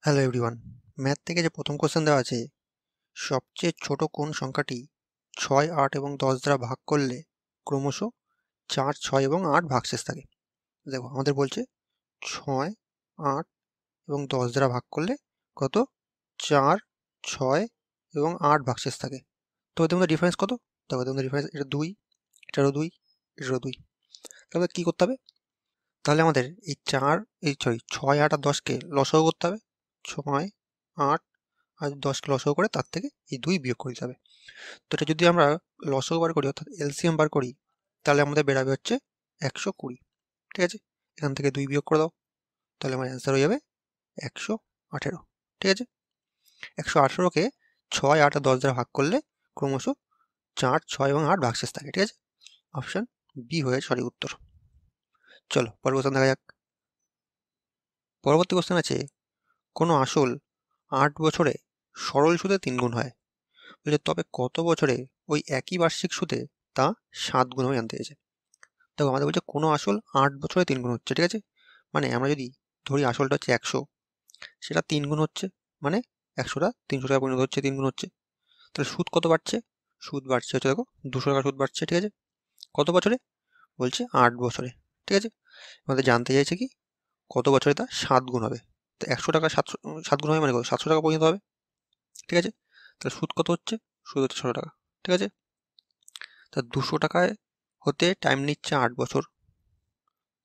Hello everyone, math থেকে যে প্রথম কোশ্চেন দেওয়া আছে, সবচেয়ে ছোট কোন সংখ্যাটি 6, 8 এবং 10 দ্বারা ভাগ করলে ক্রমশ 4, 6 এবং 8 ভাগশেষ থাকে। দেখো আমাদের বলছে 6, 8 এবং 10 দ্বারা ভাগ করলে কত 4, 6 এবং 8 ভাগশেষ থাকে। তো এদের মধ্যে ডিফারেন্স কত? দেখো এদের মধ্যে ডিফারেন্স, এটা 2, এটারও 2, এটারও 2। তাহলে কি করতে হবে? তাহলে আমাদের এই 6, 8 আর 10কে লসাগু করতে হবে। 6, 8 আর 10কে লসাগু করে তার থেকে এই 2 বিয়োগ করে দিতে হবে। তো এটা যদি আমরা লসাগু বার করি অর্থাৎ এলসিএম বার করি, তাহলে আমাদের বেরাবে হচ্ছে 120। ঠিক আছে, এখান থেকে 2 বিয়োগ করে দাও, তাহলে আমার অ্যান্সার হয়ে যাবে 118। ঠিক আছে, 118কে 6, 8 আর 10 দ্বারা ভাগ করলে ক্রমশ 4, 6 এবং 8 ভাগশেষ থাকে। ঠিক আছে, অপশন বি হয়ে সঠিক উত্তর। চলো পরের কোশ্চেন দেখা যাক। পরবর্তী কোশ্চেন আছে, কোনো আসল 8 বছরে সরল সুদে 3 গুণ হয়। বলছে তবে কত বছরে ওই একই বার্ষিক সুদে তা 7 গুণ হবে জানতে চেয়েছে। দেখো আমাদের বলছে কোনো আসল 8 বছরে 3 গুণ হচ্ছে। ঠিক আছে, মানে আমরা যদি ধরি আসলটা হচ্ছে 100, সেটা 3 গুণ হচ্ছে, মানে 100টা 300 টাকা পরিণত হচ্ছে, 3 গুণ হচ্ছে। তাহলে সুদ কত বাড়ছে? সুদ বাড়ছে হচ্ছে দেখো 200 টাকা সুদ বাড়ছে। ঠিক আছে, কত বছরে? বলছে 8 বছরে। ঠিক আছে, আমাদের জানতে চাইছে কি কত বছরে তা 7 গুণ হবে। তো 100 টাকা 7 গুণ হবে মানে কত? 700 টাকা পর্যন্ত হবে। ঠিক আছে, তাহলে সুদ কত হচ্ছে? সুদ হচ্ছে 600 টাকা। ঠিক আছে, তা 200 টাকায় হতে টাইম নিচ্ছে 8 বছর।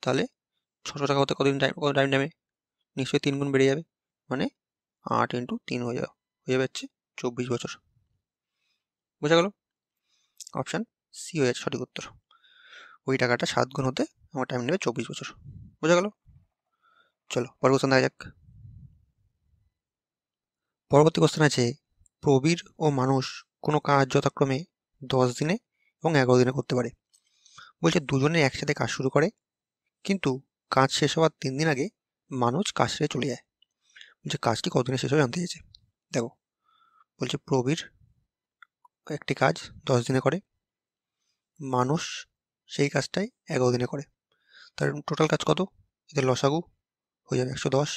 তাহলে 600 টাকা হতে কত টাইম নেবে? নিশ্চয়ই 3 গুণ বেড়ে যাবে, মানে 8 ইন্টু 3 হয়ে যাবে হচ্ছে 24 বছর। বোঝা গেল? অপশান সি হয়ে যাচ্ছে সঠিক উত্তর। ওই টাকাটা 7 গুণ হতে আমার টাইম নেবে 24 বছর। বোঝা গেল? চলো পরের কোশ্চেন দেখা যাক। পরবর্তী কোশ্চেন আছে, প্রবীর ও মানুষ কোনো কাজ যথাক্রমে 10 দিনে এবং 11 দিনে করতে পারে। বলছে দুজনে একসাথে কাজ শুরু করে, কিন্তু কাজ শেষ হওয়ার 3 দিন আগে মানুষ কাজ ছেড়ে চলে যায়। বলছে কাজটি কতদিনে শেষ হবে জানতে চেয়েছে। দেখো বলছে প্রবীর একটি কাজ 10 দিনে করে, মানুষ সেই কাজটাই 11 দিনে করে। তার টোটাল কাজ কত? এদের লসাগু হয়ে যাবে 110।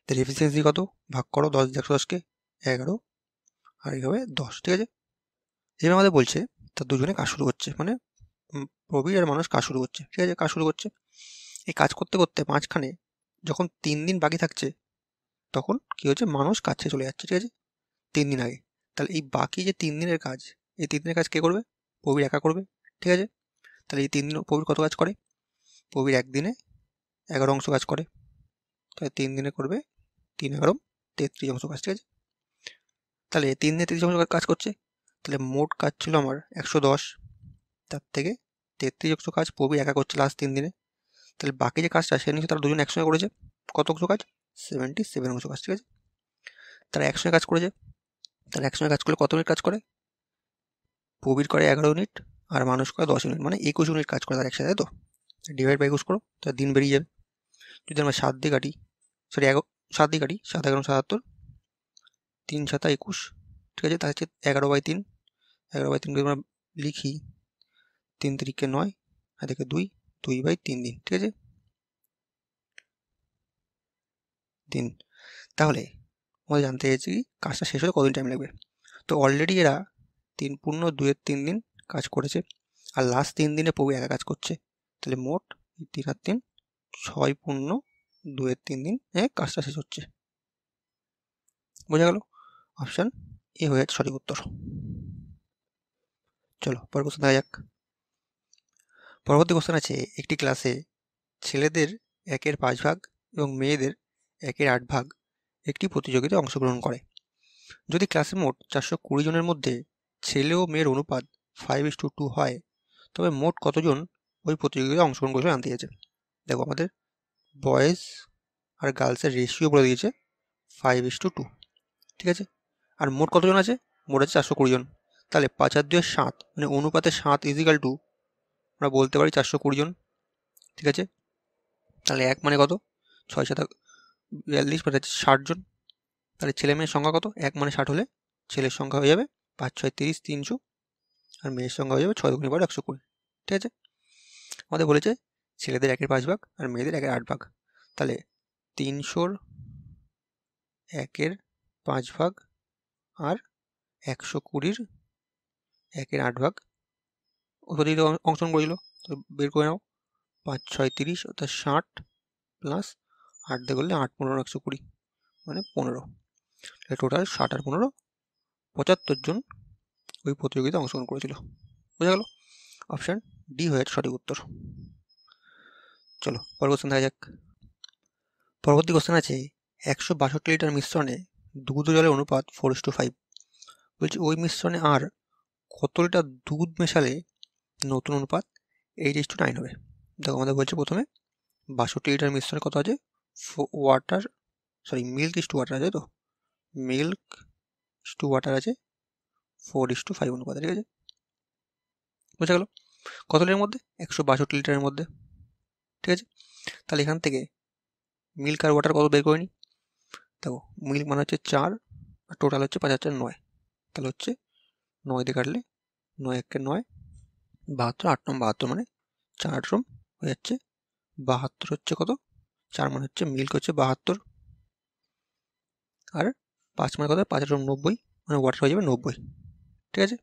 এদের এফিসিয়েন্সি কত? ভাগ করো 10 দিয়ে 110কে, 11 আর এইভাবে 10। ঠিক আছে, এবার আমাদের বলছে তার দুজনে কাজ শুরু করছে, মানে প্রবীর আর মানুষ কাজ শুরু করছে। ঠিক আছে, কাজ শুরু করছে, এই কাজ করতে করতে মাঝখানে যখন 3 দিন বাকি থাকছে, তখন কি হচ্ছে? মানুষ কাজ ছেড়ে চলে যাচ্ছে। ঠিক আছে, 3 দিন আগে। তাহলে এই বাকি যে 3 দিনের কাজ, এই 3 দিনের কাজ কে করবে? প্রবীর একা করবে। ঠিক আছে, তাহলে এই 3 দিন প্রবীর কত কাজ করে? প্রবীর একদিনে 11 অংশ কাজ করে, তাহলে 3 দিনে করবে 3, 11, 33 অংশ কাজ। ঠিক আছে, তাহলে 3 দিনে 33 অংশ কাজ করছে, তাহলে মোট কাজ ছিল আমার 110, তার থেকে 33 অংশ কাজ প্রবীর একা করছে লাস্ট 3 দিনে। তাহলে বাকি যে কাজটা সে নিশ্চয়ই তারা দুজন একসঙ্গে করেছে। কত অংশ কাজ? 77 অংশ কাজ। ঠিক আছে, তারা একসঙ্গে কাজ করেছে, তাহলে একসঙ্গে কাজ করলে কত মিনিট কাজ করে? প্রবীর করে 11 ইউনিট আর মানুষ করে 10 ইউনিট, মানে 21 ইউনিট কাজ করে তার একসাথে, তাই তো? ডিভাইড বাই 21 করো, তার দিন বেরিয়ে যাবে। যদি আমরা 7 দিয়ে কাটি, সরি 7 দিয়ে কাটি, 7 11 77, 3 7 21। ঠিক আছে, তার হচ্ছে 11/3, 11/3 যদি আমরা লিখি, 3 3 9, আর দেখে 2, 2/3 দিন। ঠিক আছে, দিন। তাহলে আমাদের জানতে চাইছি কাজটা শেষ হতে কতদিন টাইম লাগবে। তো অলরেডি এরা 3 পূর্ণ 2-এর 3 দিন কাজ করেছে, আর লাস্ট 3 দিনে প্রভু একা কাজ করছে। তাহলে মোট 3 আর 3 6 পূর্ণ 2-এর 3 দিন কাজটা শেষ হচ্ছে। বোঝা গেল? অপশান এ হয়ে যাচ্ছে সঠিক উত্তর। চলো পরের কোশ্চেন দেখা যাক। পরবর্তী কোশ্চেন আছে, একটি ক্লাসে ছেলেদের 1/5 ভাগ এবং মেয়েদের 1/8 ভাগ একটি প্রতিযোগিতায় অংশগ্রহণ করে। যদি ক্লাসে মোট 420 জনের মধ্যে ছেলে ও মেয়ের অনুপাত 5:2 হয়, তবে মোট কতজন ওই প্রতিযোগিতায় অংশগ্রহণ করেছে জানতে চেয়েছে। দেখো আমাদের বয়েজ আর গার্লসের রেশিও বলে দিয়েছে 5:2। ঠিক আছে, আর মোট কতজন আছে? মোট আছে 420 জন। তাহলে 5 আর 2 7, মানে অনুপাতে 7 ইজিক্যাল টু আমরা বলতে পারি 420 জন। ঠিক আছে, তাহলে 1 মানে কত? 6 7 42, মানে 60 জন। তাহলে ছেলে মেয়ের সংখ্যা কত? 1 মানে 60 হলে ছেলের সংখ্যা হয়ে যাবে 5 6 30, 300, আর মেয়ের সংখ্যা হয়ে যাবে 6 2 12 120। ঠিক আছে, আমাদের বলেছে ছেলেদের 1/5 ভাগ আর মেয়েদের 1/8 ভাগ। তাহলে 300 1/5 ভাগ আর 120 1/8 ভাগ ওদিকে অংশগ্রহণ করেছিল, তো বের করে নাও। 5 6 30 অর্থাৎ 60 প্লাস 8 দিয়ে করলে 8 15 120 মানে 15। টোটাল 60 আর 15 75 জন ওই প্রতিযোগিতায় অংশগ্রহণ করেছিল। বোঝা গেল? অপশান ডি হয়েছে সঠিক উত্তর। চলো পরের কোশ্চেন দেখা যাক। পরবর্তী কোশ্চেন আছে 162 লিটার মিশ্রণে দুধ ও জলের অনুপাত 4:5। বলছি ওই মিশ্রণে আর কত লিটার দুধ মেশালে নতুন অনুপাত 8:9 হবে। দেখো আমাদের বলছে প্রথমে 62 লিটার মিশ্রণে কত আছে, মিল্ক ইস টু ওয়াটার আছে, তো মিল্ক ইস টু ওয়াটার আছে 4:5 অনুপাত, ঠিক আছে? বোঝা গেল? কত লিটারের মধ্যে? 162 লিটারের মধ্যে, ঠিক আছে? তাহলে এখান থেকে মিল্ক আর ওয়াটার কত বের করে নিই। দেখো মিল্ক মানে হচ্ছে 4 আর টোটাল হচ্ছে 5 আর 4 9, তাহলে হচ্ছে 9 দিয়ে কাটলে 9 1 9 72, 8 9 72 মানে 4 রুম হয়ে যাচ্ছে 72 হচ্ছে কত, 4 মানে হচ্ছে মিল্ক হচ্ছে 72 আর 5 মানে কত, 5 রুম 90 মানে ওয়াটার হয়ে যাবে 90, ঠিক আছে?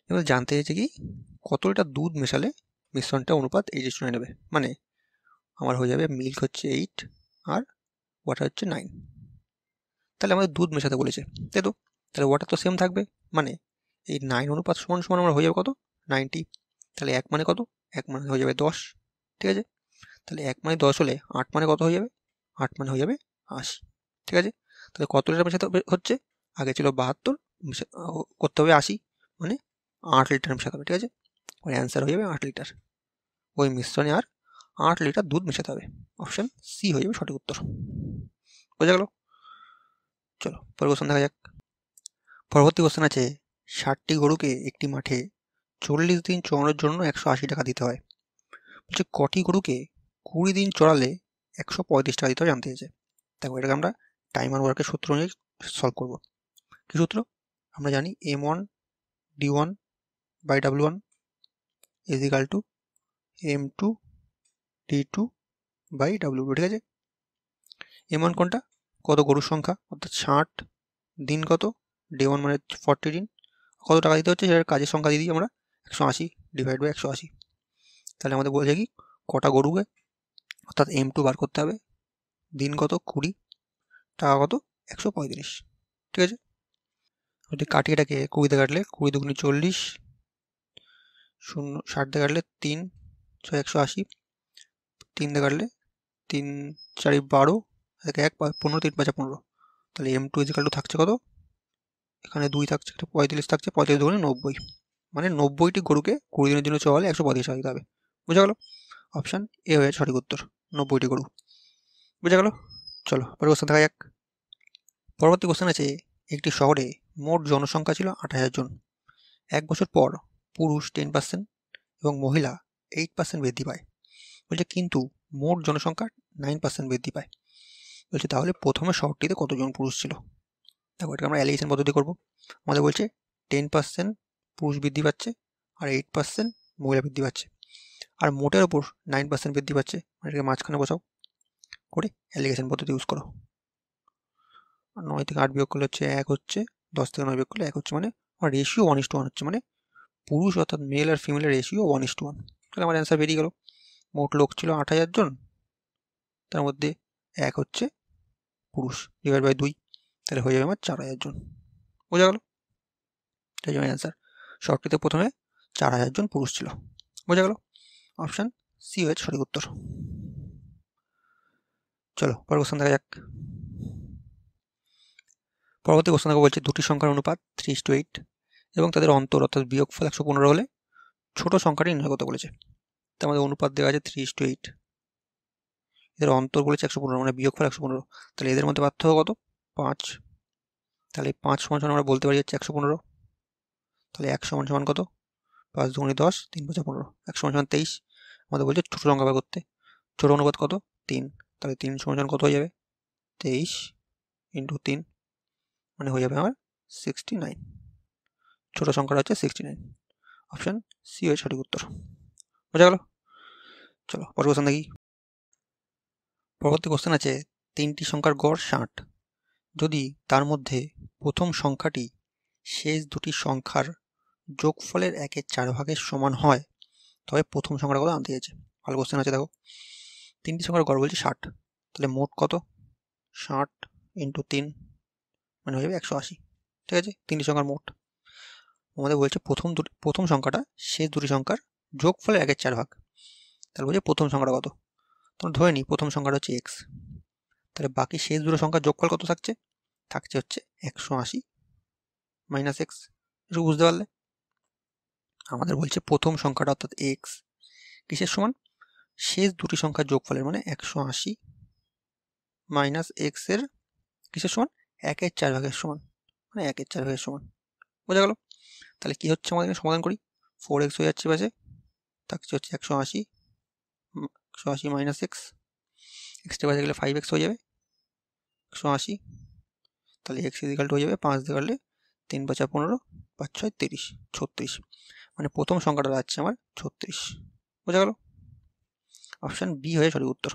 এবার জানতে চাইছে কি কত লিটার দুধ মেশালে মিশ্রণটা অনুপাত 8:9 নেবে, মানে আমার হয়ে যাবে মিল্ক হচ্ছে 8 আর ওয়াটার হচ্ছে 9। তাহলে আমাদের দুধ মেশাতে বলেছে, তাই তো? তাহলে ওয়াটার তো সেম থাকবে, মানে এই 9 অনুপাত সমান সমান আমার হয়ে যাবে কত, 90। তাহলে 1 মানে কত, 1 মানে হয়ে যাবে 10, ঠিক আছে? তাহলে 1 মানে 10 হলে 8 মানে কত হয়ে যাবে, 8 মানে হয়ে যাবে 80, ঠিক আছে? তাহলে কত লিটার মেশাতে হচ্ছে, আগে ছিল 72 করতে হবে 80, মানে 8 লিটার মেশাতে হবে, ঠিক আছে? ওর অ্যান্সার হয়ে যাবে 8 লিটার। ওই মিশ্রণে আর 8 লিটার দুধ মেশাতে হবে। অপশান সি হয়ে যাবে সঠিক উত্তর। বোঝা গেল? চলো পরের কোশ্চেন দেখা যাক। পরবর্তী কোশ্চেন আছে 60টি গরুকে একটি মাঠে 40 দিন চড়ানোর জন্য 180 টাকা দিতে হয়। বলছে কটি গরুকে 20 দিন চড়ালে 135 টাকা দিতে হয় জানতে চেয়েছে। দেখো এটাকে আমরা টাইমার ওয়ার্কের সূত্র অনুযায়ী সলভ করব। কি সূত্র? আমরা জানি M1 D1 by W1 is equal to M2 D2 by W2, ঠিক আছে? M1 কোনটা, কত গরুর সংখ্যা অর্থাৎ 60, দিন কত, D1 মানে 40 দিন, কত টাকা দিতে হচ্ছে সেটার কাজের সংখ্যা দিয়ে দিই আমরা 180 ডিভাইড বাই 180। তাহলে আমাদের বলছে কি কটা গরুকে, অর্থাৎ M2 বার করতে হবে, দিন কত 20, টাকা কত 135, ঠিক আছে? যদি কাটি এটাকে 20 দিয়ে কাটলে 20 দুগুণে 40, 0 60 দিয়ে কাটলে 3 6 180, 3 দিয়ে কাটলে 3 4 12, 1 15, 3 5 15। তাহলে M2 ইজিক্যাল টু থাকছে কত, এখানে 2 থাকছে, 35 থাকছে, 35 দুগুণে 90, মানে 90টি গরুকে 20 দিনের জন্য চড়ালে 135 টাকা দিতে হবে। বোঝা গেল? অপশান এ হয়ে সঠিক উত্তর, 90টি গরু। বোঝা গেল? চলো পরের কোশ্চেন দেখা যাক। পরবর্তী কোশ্চেন আছে একটি শহরে মোট জনসংখ্যা ছিল 8000 জন। 1 বছর পর পুরুষ 10% এবং মহিলা 8% বৃদ্ধি পায়। বলছে কিন্তু মোট জনসংখ্যা 9% বৃদ্ধি পায়। বলছে তাহলে প্রথমে শহরটিতে কতজন পুরুষ ছিল। দেখো এটাকে আমরা অ্যালিগেশন পদ্ধতি করব। আমাদের বলছে 10% পুরুষ বৃদ্ধি পাচ্ছে আর 8% মহিলা বৃদ্ধি পাচ্ছে, আর মোটের ওপর 9% বৃদ্ধি পাচ্ছে, এটাকে মাঝখানে বসাও, করে অ্যালিগেশন পদ্ধতি ইউজ করো। 9 থেকে 8 বিয়োগ করলে হচ্ছে 1 হচ্ছে, 10 থেকে 9 বিয়োগ করলে 1 হচ্ছে, মানে আমার রেশিও 1:1 হচ্ছে, মানে পুরুষ অর্থাৎ মেল আর ফিমেলের রেশিও 1:1। তাহলে আমার অ্যান্সার বেরিয়ে গেল। মোট লোক ছিল 8000 জন, তার মধ্যে 1 হচ্ছে পুরুষ, ডিভাইড বাই 2, তাহলে হয়ে যাবে আমার 4000 জন। বোঝা গেল? তাই জন্য অ্যান্সার শহরটিতে প্রথমে 4000 জন পুরুষ ছিল। বোঝা গেল? অপশান সি হয়েছে সঠিক উত্তর। চলো পরের কোশ্চেন দেখা যাক। পরবর্তী কোশ্চেন দেখো বলছে দুটি সংখ্যার অনুপাত 3:8 এবং তাদের অন্তর অর্থাৎ বিয়োগফল 115 হলে ছোট সংখ্যাটি নির্ণয় করতে বলেছে। তো আমাদের অনুপাত দেওয়া আছে 3:8, এদের অন্তর বলেছে 115, মানে বিয়োগফল 115। তাহলে এদের মধ্যে পার্থক্য কত, 5। তাহলে 5 সমান সমান আমরা বলতে পারি হচ্ছে 115। তাহলে 1 সমান সমান কত, 5 দুগুণে 10, 3 5 15, 1 সমান সমান 23। আমাদের বলছে ছোট সংখ্যা বের করতে, ছোট অনুপাত কত, 3। তাহলে 3 সমান সমান কত হয়ে যাবে, 23 ইন্টু 3, মানে হয়ে যাবে আমার 69। ছোট সংখ্যাটা হচ্ছে 69। অপশান সি হয়ে সঠিক উত্তর। বোঝা গেল? চলো পরের কোশ্চেন দেখি। পরবর্তী কোশ্চেন আছে তিনটি সংখ্যার গড় 60। যদি তার মধ্যে প্রথম সংখ্যাটি শেষ দুটি সংখ্যার যোগফলের 1/4 সমান হয়, তবে প্রথম সংখ্যাটা কত আনতে চাইছে। ভালো কোশ্চেন আছে, দেখো তিনটি সংখ্যার গড় বলছে 60, তাহলে মোট কত? 60 × 3 মানে হয়ে যাবে 180। ঠিক আছে, তিনটি সংখ্যার মোট। আমাদের বলছে প্রথম সংখ্যাটা শেষ দুটি সংখ্যার যোগফলের 1/4, তাহলে বলছে প্রথম সংখ্যাটা কত। তোমরা ধরে নিই প্রথম সংখ্যাটা হচ্ছে x, তাহলে বাকি শেষ দুটো সংখ্যার যোগফল কত থাকছে হচ্ছে 180 - x। একটু বুঝতে পারলে? আমাদের বলছে প্রথম সংখ্যাটা অর্থাৎ x কিসের সমান? শেষ দুটি সংখ্যার যোগফলের, মানে 180 - x এর কিসের সমান? 1/4 সমান, মানে 1/4 সমান। বোঝা গেল? তাহলে কি হচ্ছে, আমাদের সমাধান করি। 4x হয়ে যাচ্ছে পাশে, থাকছে হচ্ছে 180 - x, এক্সটা পাশে গেলে 5x হয়ে যাবে 180, তাহলে x হয়ে যাবে 5 দিয়ে কাটলে 3 × 5 = 15, 5 × 6 = 30, 36। মানে প্রথম সংখ্যাটা দাঁড়াচ্ছে আমার 36। বোঝা গেল? অপশান বি হয়ে সঠিক উত্তর।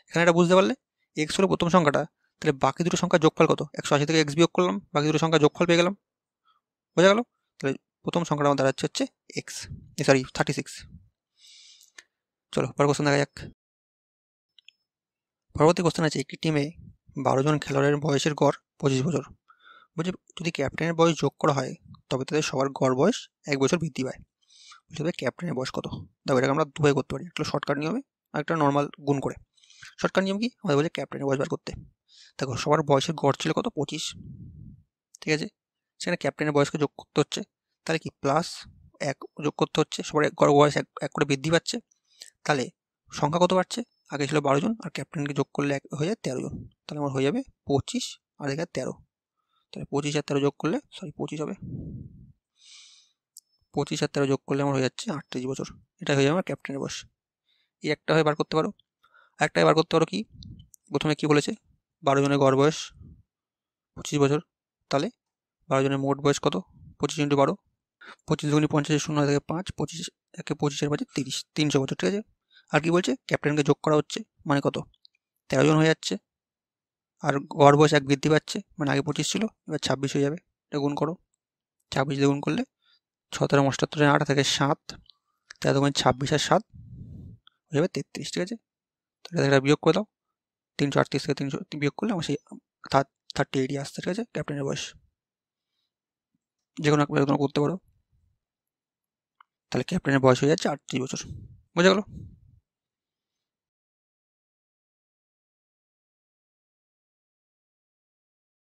এখানে এটা বুঝতে পারলে, x হলো প্রথম সংখ্যাটা, তাহলে বাকি দুটো সংখ্যার যোগফল কত? 180 থেকে x বিয়োগ করলাম, বাকি দুটো সংখ্যার যোগফল পেয়ে গেলাম। বোঝা গেল? তাহলে প্রথম সংখ্যাটা আমার দাঁড়াচ্ছে হচ্ছে x, 36। চলো পরের কোশ্চেন দেখা যাক। পরবর্তী কোশ্চেন আছে, একটি টিমে 12 জন খেলোয়াড়ের বয়সের গড় 25 বছর। বলছে যদি ক্যাপ্টেনের বয়স যোগ করা হয় তবে তাদের সবার গড় বয়স 1 বছর বৃদ্ধি পায়। বলছে ক্যাপ্টেনের বয়স কত? দেখো এটাকে আমরা দুভাবে করতে পারি, একটা শর্টকাট নিয়মে আর একটা নর্মাল গুণ করে। শর্টকাট নিয়ম কি? আমাদের বলছে ক্যাপ্টেনের বয়স বার করতে। দেখো সবার বয়সের গড় ছিল কত? 25। ঠিক আছে, সেখানে ক্যাপ্টেনের বয়সকে যোগ করতে হচ্ছে, তাহলে কি +1 যোগ করতে হচ্ছে, সবার গড় বয়স এক করে বৃদ্ধি পাচ্ছে। তাহলে সংখ্যা কত বাড়ছে? আগে ছিল 12 জন, আর ক্যাপ্টেনকে যোগ করলে হয়ে যায় 13 জন, তাহলে আমার হয়ে যাবে 25 আর এখানে 13। তাহলে 25 আর 13 যোগ করলে 25 হবে, 25 আর 13 যোগ করলে আমার হয়ে যাচ্ছে 38 বছর। এটা হয়ে যাবে আমার ক্যাপ্টেনের বয়স। এই একটা হয়ে বার করতে পারো। একটা বার করতে পারো কি, প্রথমে কি বলেছে? 12 জনের গড় বয়স 25 বছর, তাহলে 12 জনের মোট বয়স কত? 25 × 12, 25 × 50 0 থেকে 5, 25 একে 25 5 30, 300 বছর। ঠিক আছে, আর কি বলছে? ক্যাপ্টেনকে যোগ করা হচ্ছে, মানে কত? 13 জন হয়ে যাচ্ছে, আর গড় বয়স 1 বৃদ্ধি পাচ্ছে, মানে আগে 25 ছিল, এবার 26 হয়ে যাবে। এটা গুণ করো, 26 দিয়ে গুণ করলে 6 × 78 8 থেকে 7, 13 × 26 আর 7 হয়ে যাবে 33। ঠিক আছে, তাহলে এটা বিয়োগ করে দাও, 338 থেকে 300 বিয়োগ করলে আমার সেই 38 আসছে। ঠিক আছে, ক্যাপ্টেনের বয়স যে কোনো একটা করতে পারো, তাহলে ক্যাপ্টেনের বয়স হয়ে যাচ্ছে 38 বছর। বোঝা গেল?